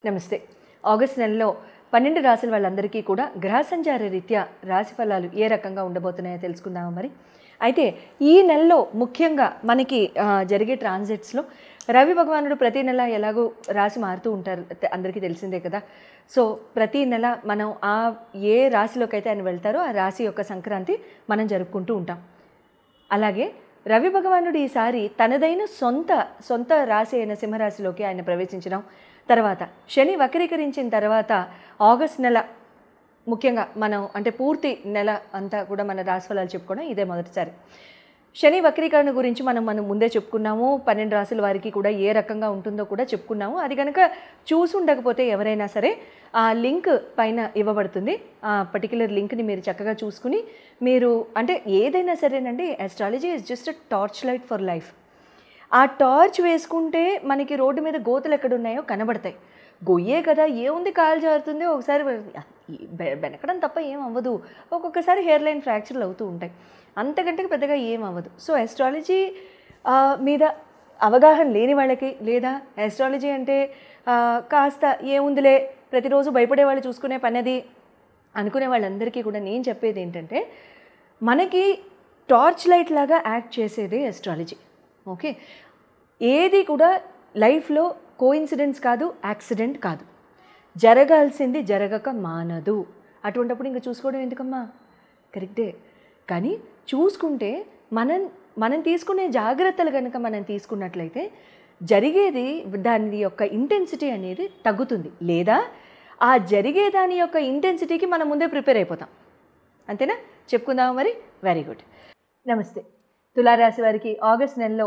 నమస్తే. ఆగస్ట్ నెలలో 12 రాశుల వాళ్ళందరికీ కూడా గ్రహ సంచార రీత్యా రాశి ఫలాలు ఏ రకంగా ఉండబోతున్నాయో తెలుసుకుందాము మరి. అయితే ఈ నెలలో ముఖ్యంగా మనకి జరిగే ట్రాన్సిట్స్లో రవి భగవానుడు ప్రతి నెల ఎలాగో రాశి మారుతూ ఉంటారు, అందరికీ తెలిసిందే కదా. సో ప్రతి నెల మనం ఏ రాశిలోకి అయితే ఆయన వెళ్తారో ఆ రాశి యొక్క సంక్రాంతి మనం జరుపుకుంటూ ఉంటాం. అలాగే రవి భగవానుడు ఈసారి తనదైన సొంత రాశి అయిన సింహరాశిలోకి ఆయన ప్రవేశించడం, తర్వాత శని వక్రీకరించిన తర్వాత ఆగస్ట్ నెల ముఖ్యంగా మనం అంటే పూర్తి నెల అంతా కూడా మన రాశి ఫలాలు చెప్పుకోవడం ఇదే మొదటిసారి. శని వక్రీకరణ గురించి మనం ముందే చెప్పుకున్నాము. 12 రాశుల వారికి కూడా ఏ రకంగా ఉంటుందో కూడా చెప్పుకున్నాము. అది కనుక చూసి ఉండకపోతే ఎవరైనా సరే ఆ లింక్ పైన ఇవ్వబడుతుంది. ఆ పర్టికులర్ లింక్ని మీరు చక్కగా చూసుకుని మీరు అంటే ఏదైనా సరేనండి, astrology is just a torch light for life. ఆ టార్చ్ వేసుకుంటే మనకి రోడ్డు మీద గోతులు ఎక్కడున్నాయో కనబడతాయి. గొయ్యే కదా, ఏముంది, కాలు జారుతుంది, ఒకసారి వెనకడం తప్ప ఏం అవ్వదు, ఒక్కొక్కసారి హెయిర్ లైన్ ఫ్రాక్చర్లు అవుతూ ఉంటాయి, అంతకంటే పెద్దగా ఏం అవ్వదు. సో ఆస్ట్రాలజీ మీద అవగాహన లేని వాళ్ళకి, లేదా ఆస్ట్రాలజీ అంటే కాస్త ఏముందిలే ప్రతిరోజు భయపడే వాళ్ళు చూసుకునే పనేది అనుకునే వాళ్ళందరికీ కూడా నేను చెప్పేది ఏంటంటే, మనకి టార్చ్ లైట్ లాగా యాక్ట్ చేసేదే ఆస్ట్రాలజీ. ఓకే, ఏది కూడా లైఫ్లో కోఇన్సిడెన్స్ కాదు, యాక్సిడెంట్ కాదు, జరగాల్సింది జరగక మానదు. అటువంటిప్పుడు ఇంకా చూసుకోవడం ఎందుకమ్మా, కరెక్టే. కానీ చూసుకుంటే మనం తీసుకునే జాగ్రత్తలు కనుక మనం తీసుకున్నట్లయితే జరిగేది దాని యొక్క ఇంటెన్సిటీ అనేది తగ్గుతుంది, లేదా ఆ జరిగే దాని యొక్క ఇంటెన్సిటీకి మనం ముందే ప్రిపేర్ అయిపోతాం. అంతేనా? చెప్పుకుందాము మరి. Very good. నమస్తే. తులారాశి వారికి ఆగస్ట్ నెలలో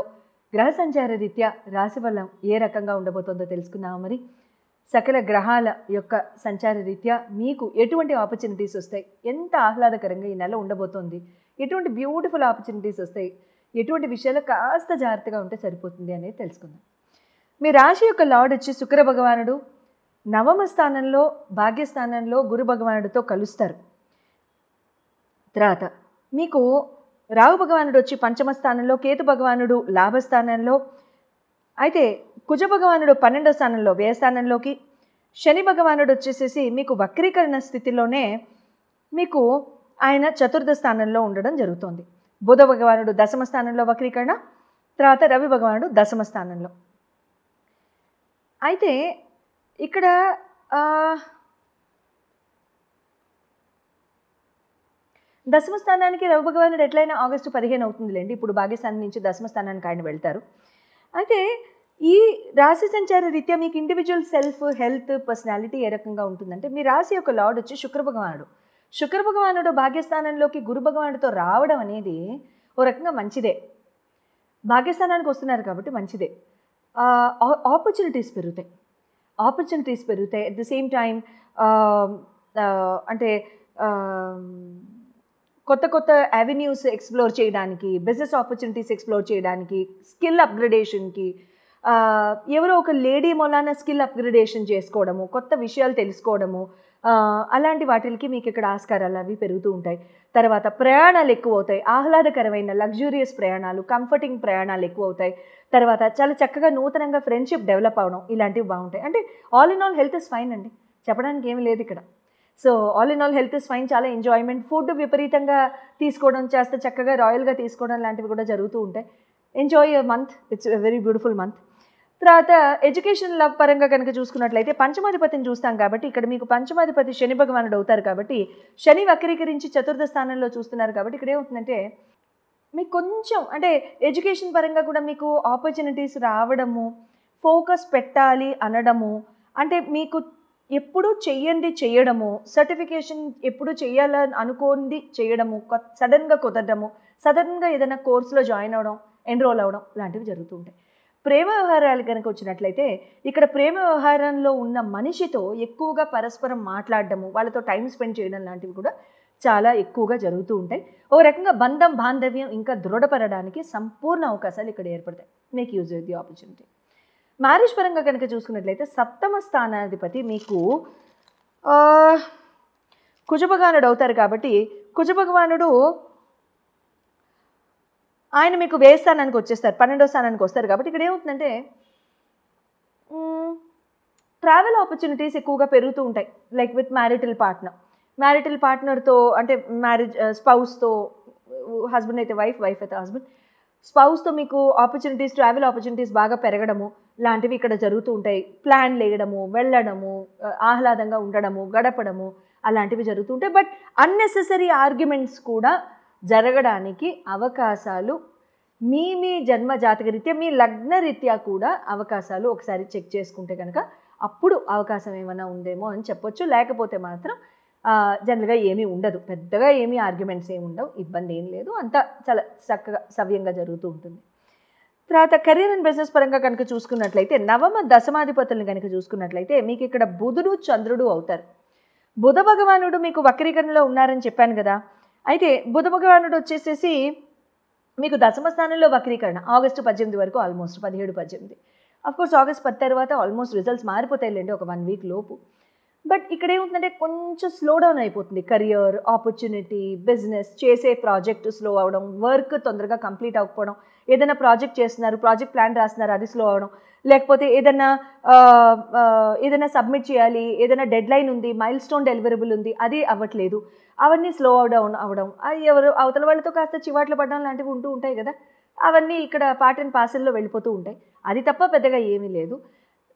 గ్రహ సంచార రీత్యా రాశి ఫలం ఏ రకంగా ఉండబోతుందో తెలుసుకుందాము మరి. సకల గ్రహాల యొక్క సంచార రీత్యా మీకు ఎటువంటి ఆపర్చునిటీస్ వస్తాయి, ఎంత ఆహ్లాదకరంగా ఈ నెల ఉండబోతోంది, ఎటువంటి బ్యూటిఫుల్ ఆపర్చునిటీస్ వస్తాయి, ఎటువంటి విషయాలు కాస్త జాగ్రత్తగా ఉంటే సరిపోతుంది అనేది తెలుసుకుందాం. మీ రాశి యొక్క లార్డ్ వచ్చి శుక్ర భగవానుడు నవమ స్థానంలో, భాగ్యస్థానంలో గురు భగవానుడితో కలుస్తారు. తర్వాత మీకు రాహు భగవానుడు వచ్చి పంచమ స్థానంలో, కేతు భగవానుడు లాభస్థానంలో, అయితే కుజ భగవానుడు 12వ స్థానంలో వ్యయస్థానంలోకి, శని భగవానుడు వచ్చేసేసి మీకు వక్రీకరణ స్థితిలోనే మీకు ఆయన చతుర్థ స్థానంలో ఉండడం జరుగుతోంది. బుధ భగవానుడు దశమ స్థానంలో వక్రీకరణ, తర్వాత రవి భగవానుడు దశమ స్థానంలో. అయితే ఇక్కడ దశమ స్థానానికి రవి భగవానుడు ఎట్లయినా ఆగస్టు 15 అవుతుందిలేండి. ఇప్పుడు భాగ్యస్థానం నుంచి దశమ స్థానానికి ఆయన వెళ్తారు. అయితే ఈ రాశి సంచార రీత్యా మీకు ఇండివిజువల్ సెల్ఫ్, హెల్త్, పర్సనాలిటీ ఏ రకంగా ఉంటుందంటే, మీ రాశి యొక్క లార్డ్ వచ్చి శుక్ర భగవానుడు. శుక్ర భగవానుడు భాగ్యస్థానంలోకి గురు భగవానుడితో రావడం అనేది ఓ రకంగా మంచిదే. భాగ్యస్థానానికి వస్తున్నారు కాబట్టి మంచిదే. ఆపర్చునిటీస్ పెరుగుతాయి. అట్ ద సేమ్ టైం అంటే కొత్త అవెన్యూస్ ఎక్స్ప్లోర్ చేయడానికి, బిజినెస్ ఆపర్చునిటీస్ ఎక్స్ప్లోర్ చేయడానికి, స్కిల్ అప్గ్రేడేషన్కి, ఎవరో ఒక లేడీ మూలాన స్కిల్ అప్గ్రేడేషన్ చేసుకోవడము, కొత్త విషయాలు తెలుసుకోవడము, అలాంటి వాటికి మీకు ఇక్కడ ఆస్కారాలు అవి పెరుగుతూ ఉంటాయి. తర్వాత ప్రయాణాలు ఎక్కువ అవుతాయి, ఆహ్లాదకరమైన లగ్జూరియస్ ప్రయాణాలు, కంఫర్టింగ్ ప్రయాణాలు ఎక్కువ అవుతాయి. తర్వాత చాలా చక్కగా నూతనంగా ఫ్రెండ్షిప్ డెవలప్ అవడం, ఇలాంటివి బాగుంటాయి. అంటే all in all health is fine అండి, చెప్పడానికి ఏమీ లేదు ఇక్కడ. So all in all health is fine. చాలా ఎంజాయ్మెంట్, ఫుడ్ విపరీతంగా తీసుకోవడం, చేస్తే చక్కగా రాయల్గా తీసుకోవడం లాంటివి కూడా జరుగుతూ ఉంటాయి. Enjoy a month, it's a very beautiful month. తర్వాత ఎడ్యుకేషన్ లవ్ పరంగా కనుక చూసుకున్నట్లయితే పంచమాధిపతిని చూస్తాం కాబట్టి ఇక్కడ మీకు పంచమాధిపతి శని భగవానుడు అవుతారు కాబట్టి, శని వక్రీకరించి చతుర్థ స్థానంలో చూస్తున్నారు కాబట్టి ఇక్కడ ఏమవుతుందంటే మీకు కొంచెం అంటే ఎడ్యుకేషన్ పరంగా కూడా మీకు ఆపర్చునిటీస్ రావడము, ఫోకస్ పెట్టాలి అనడము, అంటే మీకు ఎప్పుడు చేయడము, సర్టిఫికేషన్ ఎప్పుడు చేయాలని అనుకోండి చేయడము, సడన్గా కుదరడము, సడన్గా ఏదైనా కోర్సులో జాయిన్ అవ్వడం, ఎన్రోల్ అవ్వడం లాంటివి జరుగుతూ ఉంటాయి. ప్రేమ వ్యవహారాలు కనుక వచ్చినట్లయితే ఇక్కడ ప్రేమ వ్యవహారంలో ఉన్న మనిషితో ఎక్కువగా పరస్పరం మాట్లాడడము, వాళ్ళతో టైం స్పెండ్ చేయడం లాంటివి కూడా చాలా ఎక్కువగా జరుగుతూ ఉంటాయి. ఓ రకంగా బాంధవ్యం ఇంకా దృఢపడడానికి సంపూర్ణ అవకాశాలు ఇక్కడ ఏర్పడతాయి. Make use the opportunity. Marriage పరంగా కనుక చూసుకున్నట్లయితే సప్తమ స్థానాధిపతి మీకు కుజ భగవానుడు అవుతారు కాబట్టి కుజ భగవానుడు ఆయన మీకు వ్యయస్థానానికి వచ్చేస్తారు, 12వ స్థానానికి వస్తారు కాబట్టి ఇక్కడ ఏమవుతుందంటే ట్రావెల్ ఆపర్చునిటీస్ ఎక్కువగా పెరుగుతూ ఉంటాయి. లైక్ విత్ మ్యారిటల్ పార్ట్నర్తో అంటే మ్యారేజ్ స్పౌస్తో, హస్బెండ్ అయితే వైఫ్ అయితే హస్బెండ్, స్పౌస్తో మీకు ట్రావెల్ ఆపర్చునిటీస్ బాగా పెరగడము లాంటివి ఇక్కడ జరుగుతూ ఉంటాయి. ప్లాన్లు వేయడము, వెళ్ళడము, ఆహ్లాదంగా ఉండడము, గడపడము అలాంటివి జరుగుతూ ఉంటాయి. బట్ అన్నెసెసరీ ఆర్గ్యుమెంట్స్ కూడా జరగడానికి అవకాశాలు మీ జన్మ జాతకరీత్యా, మీ లగ్నరీత్యా కూడా అవకాశాలు ఒకసారి చెక్ చేసుకుంటే కనుక అప్పుడు అవకాశం ఏమైనా ఉందేమో అని చెప్పొచ్చు. లేకపోతే మాత్రం జనరల్గా ఏమీ ఉండదు, పెద్దగా ఏమీ ఆర్గ్యుమెంట్స్ ఏమి ఉండవు, ఇబ్బంది ఏం లేదు, అంతా చాలా చక్కగా సవ్యంగా జరుగుతూ ఉంటుంది. తర్వాత కెరీర్ అండ్ బిజినెస్ పరంగా కనుక చూసుకున్నట్లయితే, నవమ దశమాధిపతులను కనుక చూసుకున్నట్లయితే మీకు ఇక్కడ బుధుడు చంద్రుడు అవుతారు. బుధ భగవానుడు మీకు వక్రీకరణలో ఉన్నారని చెప్పాను కదా. అయితే బుధ భగవానుడు వచ్చేసేసి మీకు దశమ స్థానంలో వక్రీకరణ ఆగస్టు 18 వరకు, ఆల్మోస్ట్ 17-18. అఫ్కోర్స్ ఆగస్ట్ 10 తర్వాత ఆల్మోస్ట్ రిజల్ట్స్ మారిపోతాయిలేండి ఒక 1 వీక్ లోపు. బట్ ఇక్కడ ఏమవుతుందంటే కొంచెం స్లో డౌన్ అయిపోతుంది. కెరియర్, ఆపర్చునిటీ, బిజినెస్, చేసే ప్రాజెక్ట్ స్లో అవడం, వర్క్ తొందరగా కంప్లీట్ అవ్వకపోవడం, ఏదైనా ప్రాజెక్ట్ చేస్తున్నారు, ప్రాజెక్ట్ ప్లాన్ రాస్తున్నారు, అది స్లో అవడం, లేకపోతే ఏదైనా సబ్మిట్ చేయాలి, ఏదైనా డెడ్ లైన్ ఉంది, మైల్ స్టోన్ డెలివరబుల్ ఉంది, అది అవ్వట్లేదు, అవన్నీ స్లో డౌన్ అవడం, ఎవరు అవతల వాళ్ళతో కాస్త చివాట్లు పడడం లాంటివి ఉంటూ ఉంటాయి కదా. అవన్నీ ఇక్కడ పార్ట్ అండ్ పార్సల్లో వెళ్ళిపోతూ ఉంటాయి. అది తప్ప పెద్దగా ఏమీ లేదు.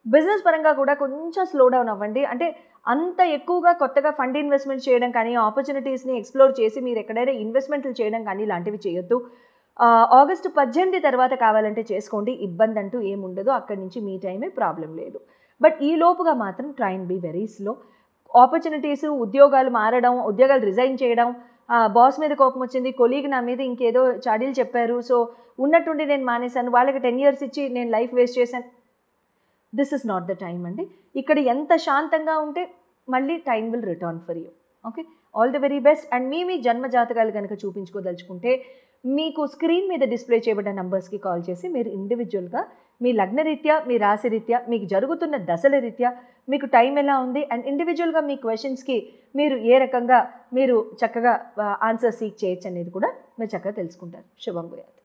బిజినెస్ పరంగా కూడా కొంచెం స్లో డౌన్ అవ్వండి. అంటే అంత ఎక్కువగా కొత్తగా ఫండ్ ఇన్వెస్ట్మెంట్ చేయడం కానీ, ఆపర్చునిటీస్ని ఎక్స్ప్లోర్ చేసి మీరు ఎక్కడైనా ఇన్వెస్ట్మెంట్లు చేయడం కానీ ఇలాంటివి చేయొద్దు. ఆగస్టు 18 తర్వాత కావాలంటే చేసుకోండి, ఇబ్బంది అంటూ ఏముండదు. అక్కడి నుంచి మీ టైమే, ప్రాబ్లం లేదు. బట్ ఈ లోపుగా మాత్రం try and be very slow. Opportunities, ఉద్యోగాలు మారడం, ఉద్యోగాలు రిజైన్ చేయడం, బాస్ మీద కోపం వచ్చింది, కొలీగ్ నా మీద ఇంకేదో చాడీలు చెప్పారు, సో ఉన్నట్టుండి నేను మానేశాను, వాళ్ళకి 10 years ఇచ్చి నేను లైఫ్ వేస్ట్ చేశాను, this is not the time అండి. ఇక్కడ ఎంత శాంతంగా ఉంటే మళ్ళీ time will return for you. Okay, all the very best. అండ్ మీ జన్మ జాతకాలు కనుక చూపించుకోదలుచుకుంటే మీకు స్క్రీన్ మీద డిస్ప్లే చేయబడ్డ నంబర్స్కి కాల్ చేసి మీరు ఇండివిజువల్గా మీ లగ్నరీత్యా, మీ రాశి రీత్యా, మీకు జరుగుతున్న దశల రీత్యా మీకు టైం ఎలా ఉంది అండ్ ఇండివిజువల్గా మీ క్వశ్చన్స్కి మీరు ఏ రకంగా మీరు చక్కగా ఆన్సర్ సీక్ చేయొచ్చు అనేది కూడా మీరు చక్కగా తెలుసుకుంటారు. శుభం భూయాత్.